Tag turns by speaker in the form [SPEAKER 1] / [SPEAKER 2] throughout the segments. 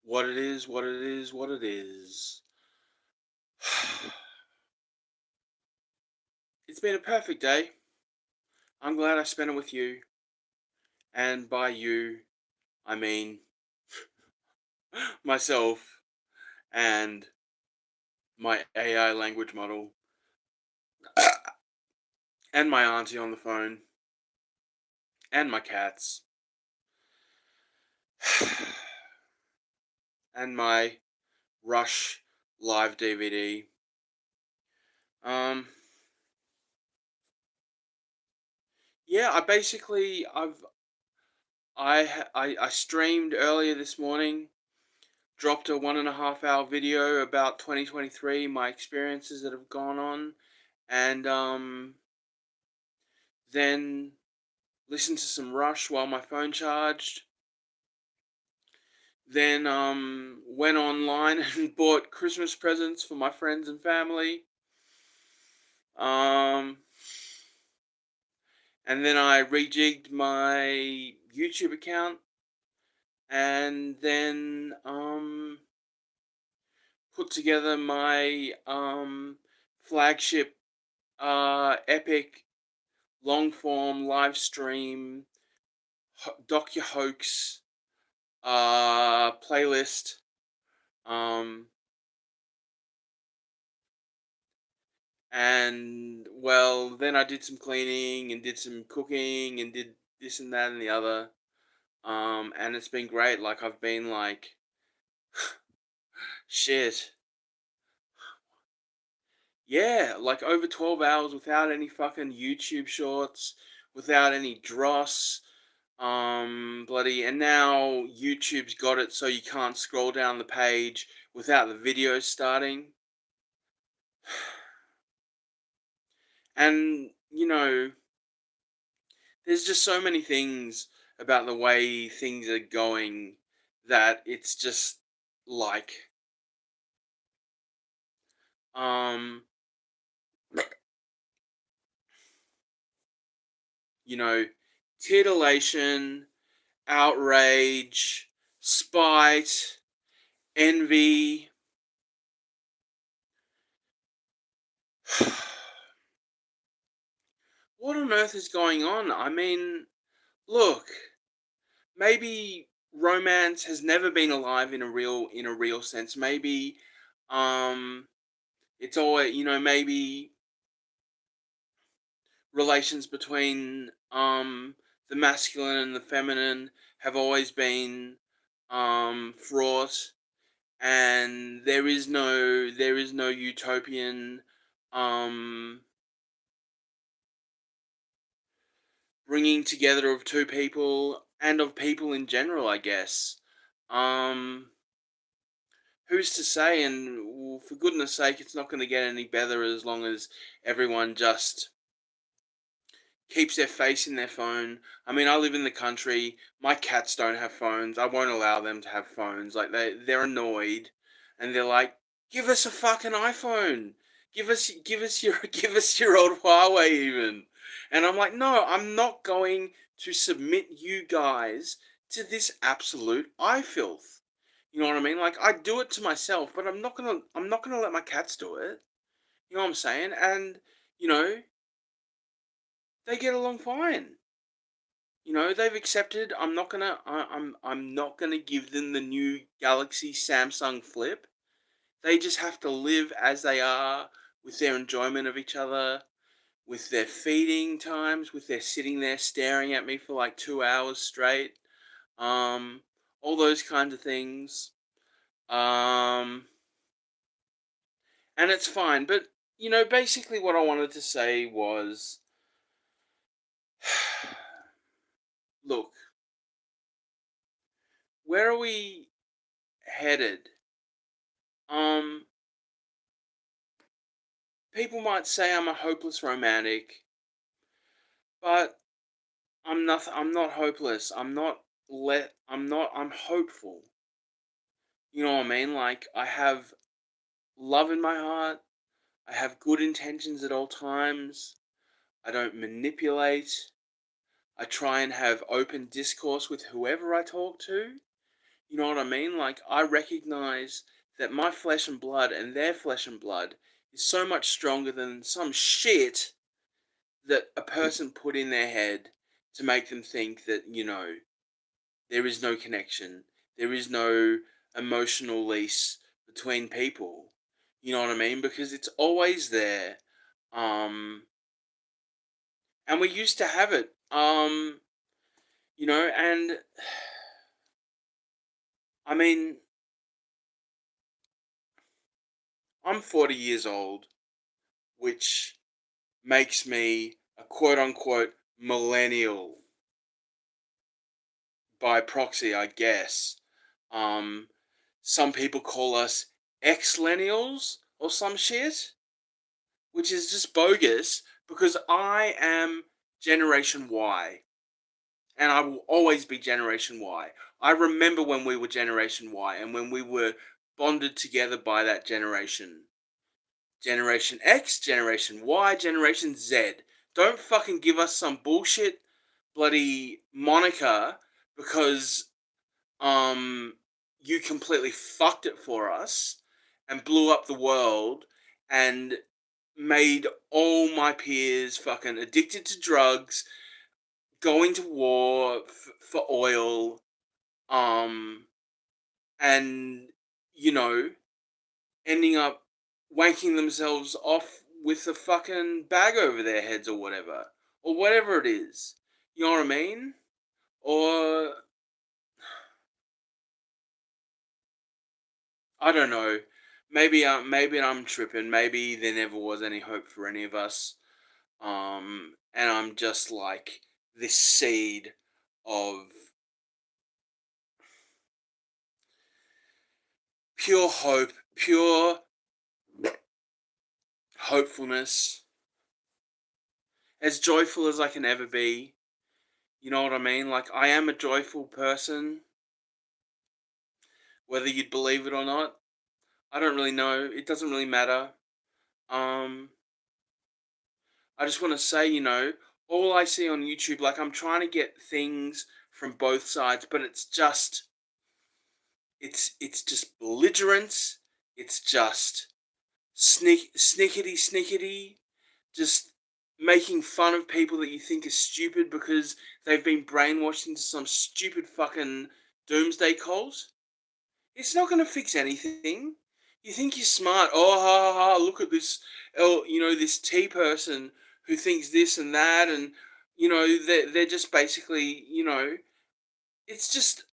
[SPEAKER 1] What it is, what it is, what it is. It's been a perfect day. I'm glad I spent it with you. And by you, I mean myself and my AI language model and my auntie on the phone and my cats and my Rush live DVD. Um, yeah, I streamed earlier this morning, dropped a 1.5 hour video about 2023, my experiences that have gone on, and then listened to some Rush while my phone charged. Then went online and bought Christmas presents for my friends and family. Um, and then I rejigged my YouTube account, and then put together my flagship epic long form live stream docu hoax playlist. Um, and well, then I did some cleaning and did some cooking and did this and that and the other. And it's been great. Like I've been like, shit, yeah, like over 12 hours without any fucking YouTube shorts, without any dross. Bloody, and now YouTube's got it so you can't scroll down the page without the video starting. And, there's just so many things about the way things are going that it's just like, um, you know, titillation, outrage, spite, envy. What on earth is going on? I mean, look, maybe romance has never been alive in a real sense. Maybe um it's always, maybe relations between the masculine and the feminine have always been fraught, and there is no utopian um bringing together of two people and of people in general, I guess. um who's to say? And well, for goodness sake, it's not going to get any better as long as everyone just keeps their face in their phone. I mean, I live in the country. My cats don't have phones. I won't allow them to have phones. Like they're annoyed, and they're like, "Give us a fucking iPhone. Give us your give us your old Huawei even." And I'm like, "No, I'm not going to submit you guys to this absolute eye filth." You know what I mean? Like I do it to myself, but I'm not gonna let my cats do it. You know what I'm saying? And you know they get along fine. They've accepted. I'm not gonna give them the new Galaxy Samsung Flip. They just have to live as they are, with their enjoyment of each other, with their feeding times, with their sitting there staring at me for like 2 hours straight. Um, all those kinds of things. Um, and it's fine. But basically, what I wanted to say was, look, where are we headed? Um, People might say I'm a hopeless romantic, but I'm not hopeless. I'm hopeful. You know what I mean? Like I have love in my heart. I have good intentions at all times. I don't manipulate. I try and have open discourse with whoever I talk to. You know what I mean? Like, I recognize that my flesh and blood and their flesh and blood is so much stronger than some shit that a person put in their head to make them think that, there is no connection, there is no emotional lease between people. You know what I mean? Because it's always there. Um, and we used to have it. And I mean, I'm 40 years old, which makes me a quote unquote millennial by proxy, I guess. Um, some people call us ex-lennials or some shit, which is just bogus because I am Generation Y and I will always be Generation Y. I remember when we were Generation Y and when we were bonded together by that generation. Generation X, Generation Y, Generation Z. Don't fucking give us some bullshit bloody moniker because um you completely fucked it for us and blew up the world and made all my peers fucking addicted to drugs, going to war for oil, um and you know ending up wanking themselves off with a fucking bag over their heads or whatever it is. You know what I mean? Or I don't know. Maybe I'm tripping. Maybe there never was any hope for any of us. And I'm just like this seed of pure hope, pure hopefulness, as joyful as I can ever be. You know what I mean? Like, I am a joyful person, whether you'd believe it or not. I don't really know. It doesn't really matter. Um, I just want to say, all I see on YouTube, like, I'm trying to get things from both sides, but it's just belligerence. It's just snickety snickety, just making fun of people that you think are stupid because they've been brainwashed into some stupid fucking doomsday cult. It's not going to fix anything. You think you're smart. Oh, ha, ha, ha, look at this, this T person who thinks this and that. And, they're just basically, it's just,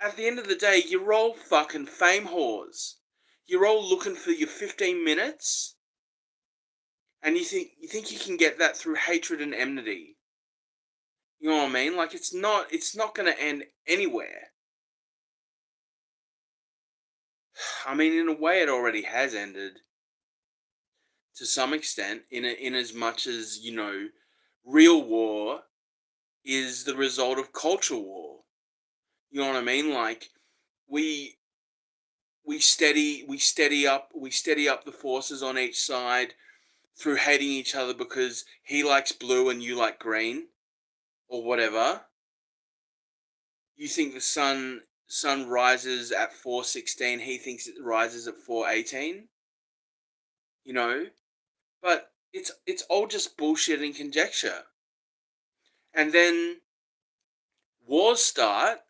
[SPEAKER 1] at the end of the day, you're all fucking fame whores. You're all looking for your 15 minutes. And you think you can get that through hatred and enmity. You know what I mean? Like, it's not going to end anywhere. I mean, in a way, it already has ended to some extent, in as much as real war is the result of culture war. You know what I mean? Like, we we steady up the forces on each side through hating each other because he likes blue and you like green or whatever. You think the sun rises at 4:16, he thinks it rises at 4:18. You know, but it's all just bullshit and conjecture. And then wars start,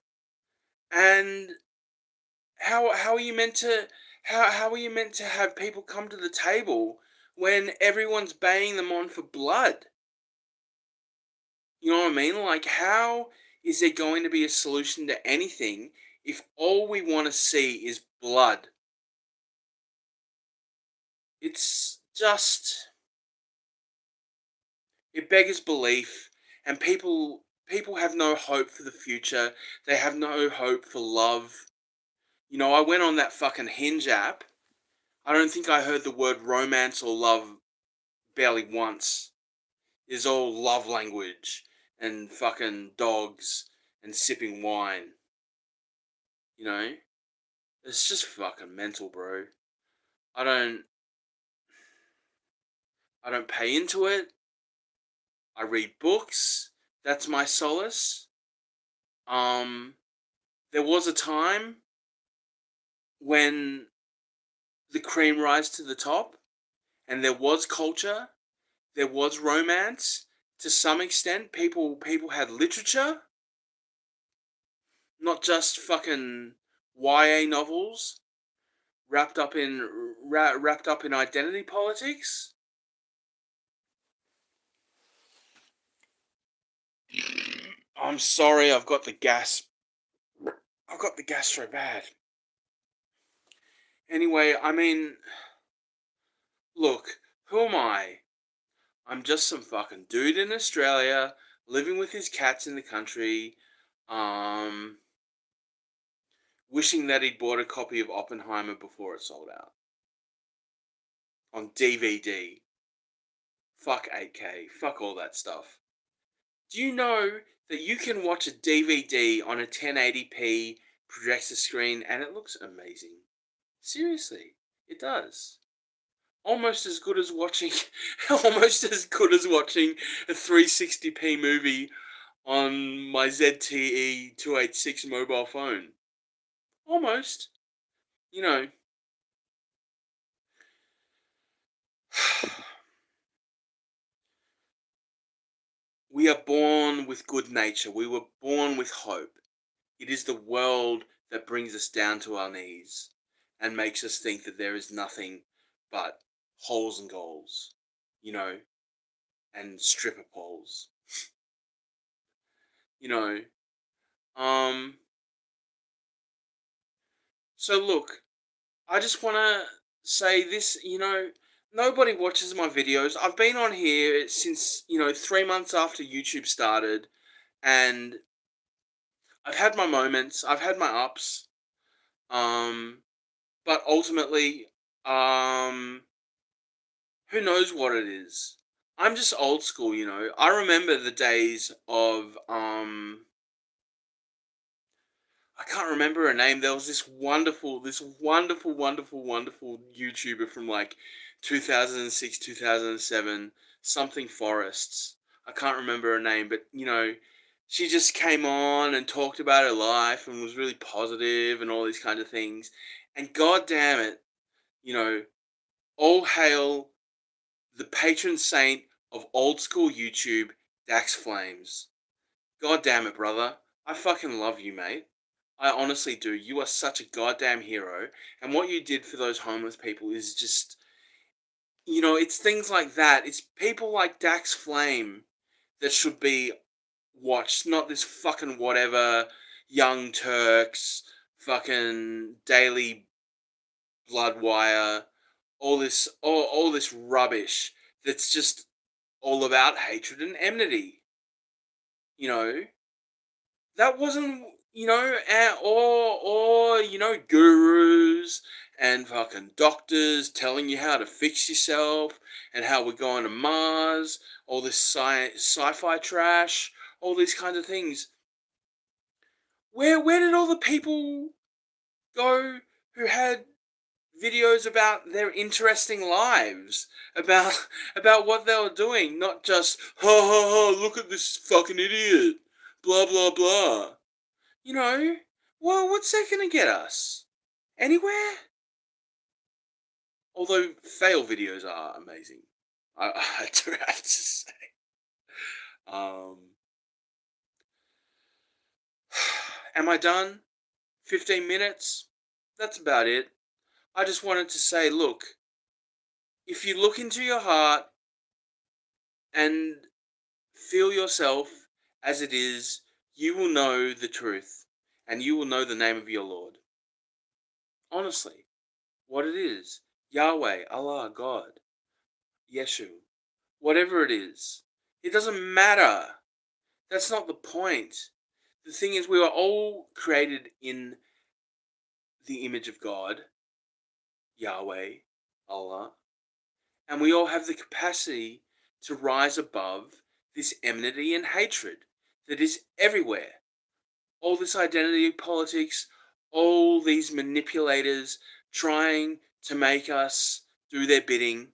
[SPEAKER 1] and how are you meant to how are you meant to have people come to the table when everyone's baying them on for blood? You know what I mean? Like, how is there going to be a solution to anything if all we want to see is blood? It's just it beggars belief, and people have no hope for the future. They have no hope for love. I went on that fucking Hinge app. I don't think I heard the word romance or love barely once. It's all love language and fucking dogs and sipping wine. You know? It's just fucking mental, bro. I don't I don't pay into it. I read books. That's my solace. Um There was a time when the cream rise to the top, and there was culture, there was romance to some extent. People had literature, not just fucking YA novels wrapped up in identity politics. I'm sorry, I've got the gas. I've got the gastro bad. Anyway, I mean, look, who am I? I'm just some fucking dude in Australia living with his cats in the country, um, wishing that he'd bought a copy of Oppenheimer before it sold out on DVD. Fuck 8K. Fuck all that stuff. Do you know that you can watch a DVD on a 1080p projector screen and it looks amazing? Seriously, it does. Almost as good as watching, almost as good as watching a 360p movie on my ZTE 286 mobile phone. Almost. You know, we are born with good nature. We were born with hope. It is the world that brings us down to our knees and makes us think that there is nothing but holes and goals, you know, and stripper poles. You know, um, so look, I just want to say this, nobody watches my videos. I've been on here since, 3 months after YouTube started, and I've had my moments, I've had my ups, um, but ultimately, um, who knows what it is? I'm just old school, I remember the days of, I can't remember her name. There was this wonderful YouTuber from like 2006, 2007, something Forests. I can't remember her name, but she just came on and talked about her life and was really positive and all these kind of things. And god damn it, you know, all hail the patron saint of old school YouTube, Dax Flames. God damn it, brother. I fucking love you, mate. I honestly do. You are such a goddamn hero. And what you did for those homeless people is just, it's things like that. It's people like Dax Flame that should be watched, not this fucking whatever Young Turks, fucking Daily Bloodwire, all this rubbish that's just all about hatred and enmity. You know, that wasn't, gurus and fucking doctors telling you how to fix yourself and how we're going to Mars, all this sci-fi trash, all these kinds of things. Where did all the people go who had videos about their interesting lives, about about what they were doing, not just ha ha ha, look at this fucking idiot, blah blah blah. You know, well, what's that gonna get us? Anywhere? Although fail videos are amazing, I do have to say. Um, am I done? 15 minutes? That's about it. I just wanted to say, look, if you look into your heart and feel yourself as it is, you will know the truth and you will know the name of your Lord. Honestly, what it is, Yahweh, Allah, God, Yeshu, whatever it is, it doesn't matter. That's not the point. The thing is, we are all created in the image of God, Yahweh, Allah, and we all have the capacity to rise above this enmity and hatred that is everywhere. All this identity politics, all these manipulators trying to make us do their bidding.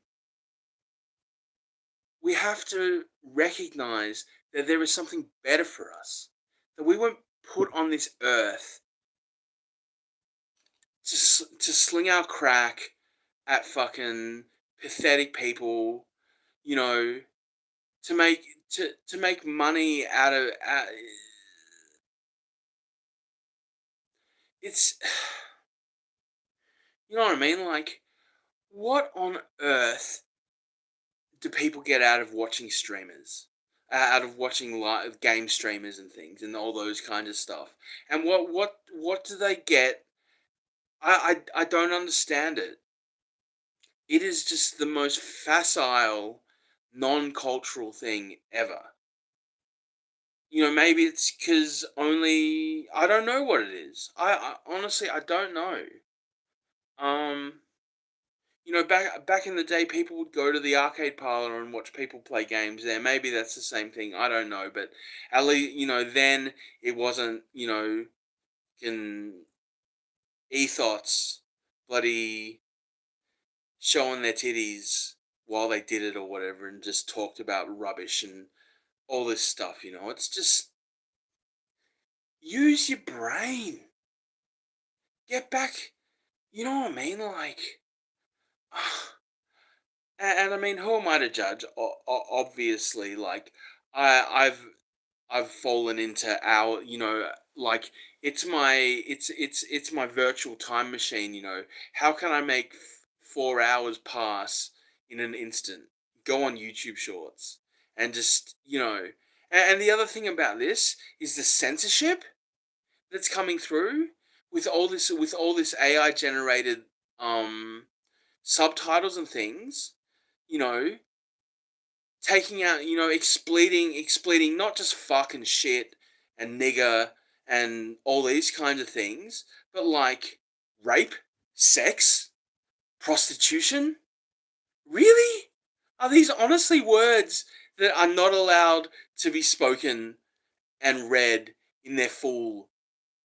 [SPEAKER 1] We have to recognize that there is something better for us, that we weren't put on this earth to sling our crack at fucking pathetic people, you know, to make to make money out, it's you know what I mean? Like, what on earth do people get out of watching streamers? Out of watching live game streamers and things and all those kinds of stuff. And what do they get? I don't understand it. It is just the most facile, non-cultural thing ever. Maybe it's because only I don't know what it is. I honestly I don't know. Um, back in the day, people would go to the arcade parlor and watch people play games there. Maybe that's the same thing. I don't know, but at least then it wasn't can ethos bloody showing their titties while they did it or whatever, and just talked about rubbish and all this stuff. It's just use your brain. Get back. You know what I mean? Like, and I mean, who am I to judge? Obviously, like, I've fallen into like it's my virtual time machine. How can I make 4 hours pass in an instant? Go on YouTube Shorts and just and the other thing about this is the censorship that's coming through with all this AI generated um subtitles and things, you know, taking out, expleting not just fucking shit and nigger and all these kinds of things, but like rape, sex, prostitution. Really? Are these honestly words that are not allowed to be spoken and read in their full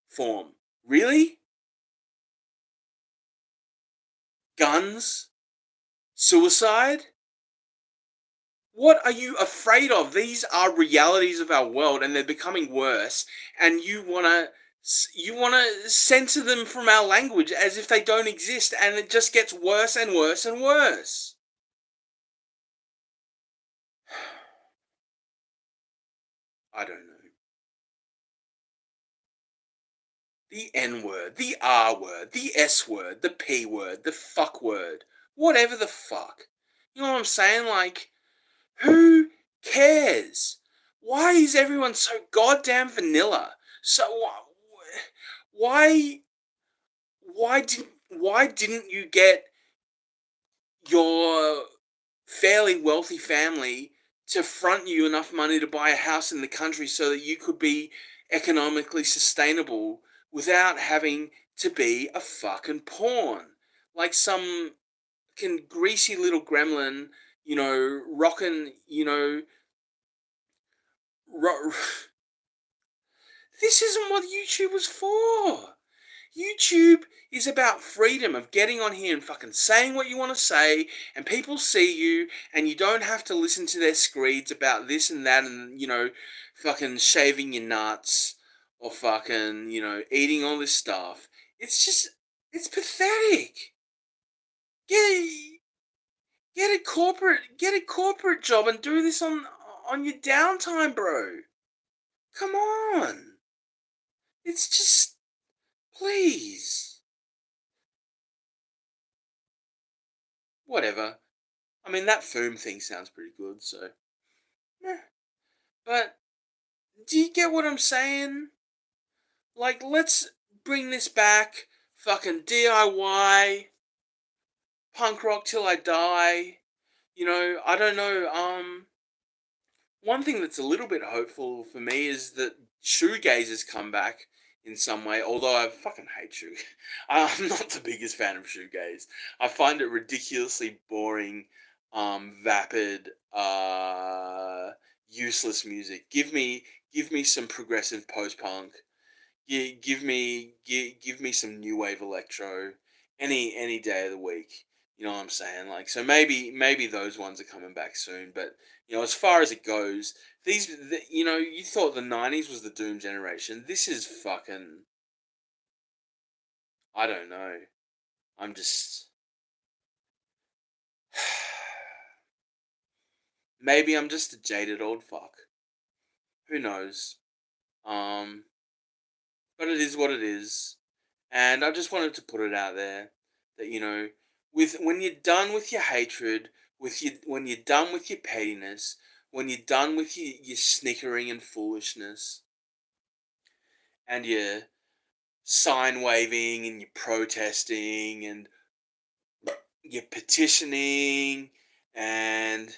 [SPEAKER 1] form? Really? Guns? Suicide? What are you afraid of? These are realities of our world, and they're becoming worse. And you wanna censor them from our language as if they don't exist, and it just gets worse and worse and worse. I don't know. The N word, the R word, the S word, the P word, the fuck word, whatever the fuck. You know what I'm saying? Like, who cares? Why is everyone so goddamn vanilla? So why why didn't you get your fairly wealthy family to front you enough money to buy a house in the country so that you could be economically sustainable without having to be a fucking pawn? Like some greasy little gremlin, rocking, ro- this isn't what YouTube was for. YouTube is about freedom of getting on here and fucking saying what you want to say, and people see you, and you don't have to listen to their screeds about this and that, and fucking shaving your nuts or fucking eating all this stuff. It's just it's pathetic. Get get a corporate job and do this on your downtime, bro. Come on, it's just please. Whatever. I mean, that foam thing sounds pretty good, so. Meh. But, do you get what I'm saying? Like, let's bring this back. Fucking DIY. Punk rock till I die. I don't know. One thing that's a little bit hopeful for me is that shoegazers come back in some way. Although I fucking hate shoe. I'm not the biggest fan of shoegaze. I find it ridiculously boring, vapid, useless music. Give me some progressive post punk. Give me some new wave electro any day of the week. You know what I'm saying? Like, so maybe those ones are coming back soon. But as far as it goes, you thought the '90s was the doom generation. This is fucking I don't know. I'm just maybe I'm just a jaded old fuck. Who knows? Um, but it is what it is. And I just wanted to put it out there that, with when you're done with your hatred, when you're done with your pettiness, when you're done with your snickering and foolishness, and your sign waving and your protesting and your petitioning and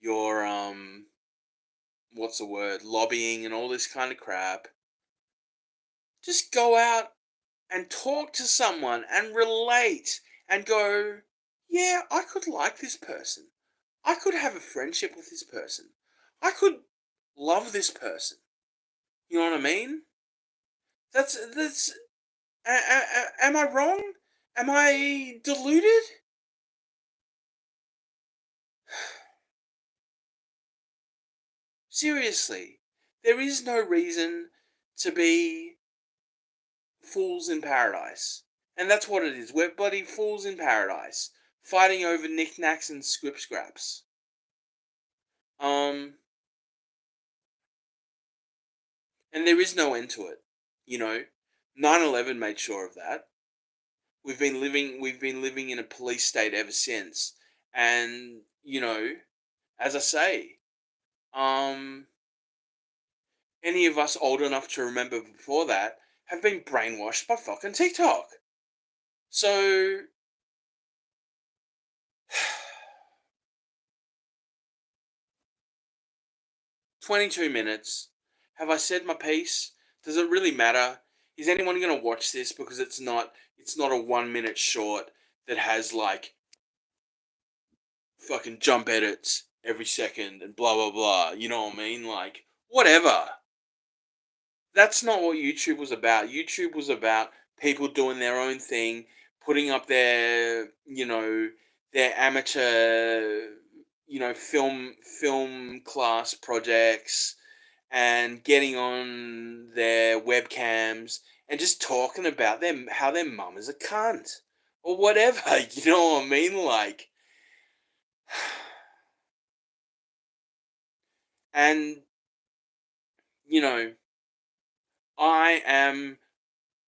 [SPEAKER 1] your what's the word, lobbying and all this kind of crap, just go out and talk to someone and relate and go, yeah, I could like this person. I could have a friendship with this person. I could love this person. You know what I mean? That's. Am I wrong? Am I deluded? Seriously, there is no reason to be fools in paradise, and that's what it is. We're bloody fools in paradise, fighting over knickknacks and script scraps. Um, and there is no end to it. You know, 9/11 made sure of that. We've been living in a police state ever since, and as I say, um, any of us old enough to remember before that have been brainwashed by fucking TikTok. So 22 minutes. Have I said my piece? Does it really matter? Is anyone going to watch this because it's not a 1 minute short that has like fucking jump edits every second and blah blah blah. You know what I mean? Like whatever. That's not what YouTube was about. YouTube was about people doing their own thing, putting up their amateur, film class projects and getting on their webcams and just talking about them how their mum is a cunt or whatever. You know what I mean? Like, and you know, I am.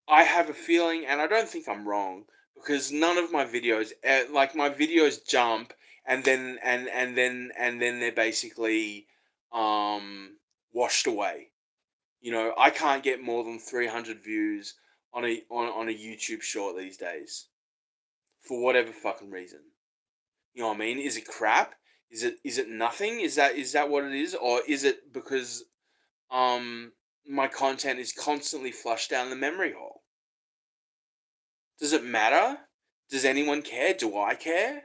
[SPEAKER 1] I have a feeling, and I don't think I'm wrong, because none of my videos, like my videos, jump, and then they're basically washed away. I can't get more than 300 views on a YouTube short these days for whatever fucking reason. You know what I mean? Is it crap? Is it nothing? Is that what it is, or is it because my content is constantly flushed down the memory hole? Does it matter? Does anyone care? Do I care?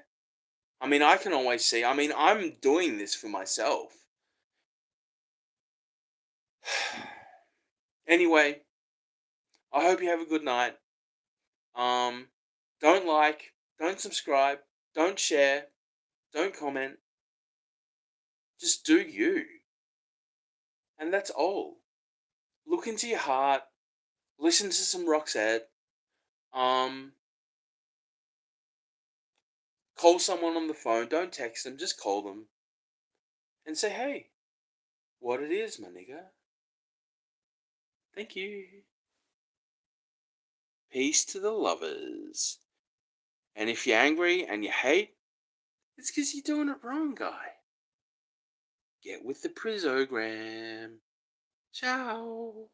[SPEAKER 1] I mean, I can always see. I mean, I'm doing this for myself. Anyway, I hope you have a good night. Um, don't like, don't subscribe, don't share, don't comment. Just do you. And that's all. Look into your heart, listen to some Roxette, um, call someone on the phone, don't text them, just call them and say, hey, what it is, my nigga. Thank you. Peace to the lovers. And if you're angry and you hate, it's because you're doing it wrong, guy. Get with the prizogram. Ciao.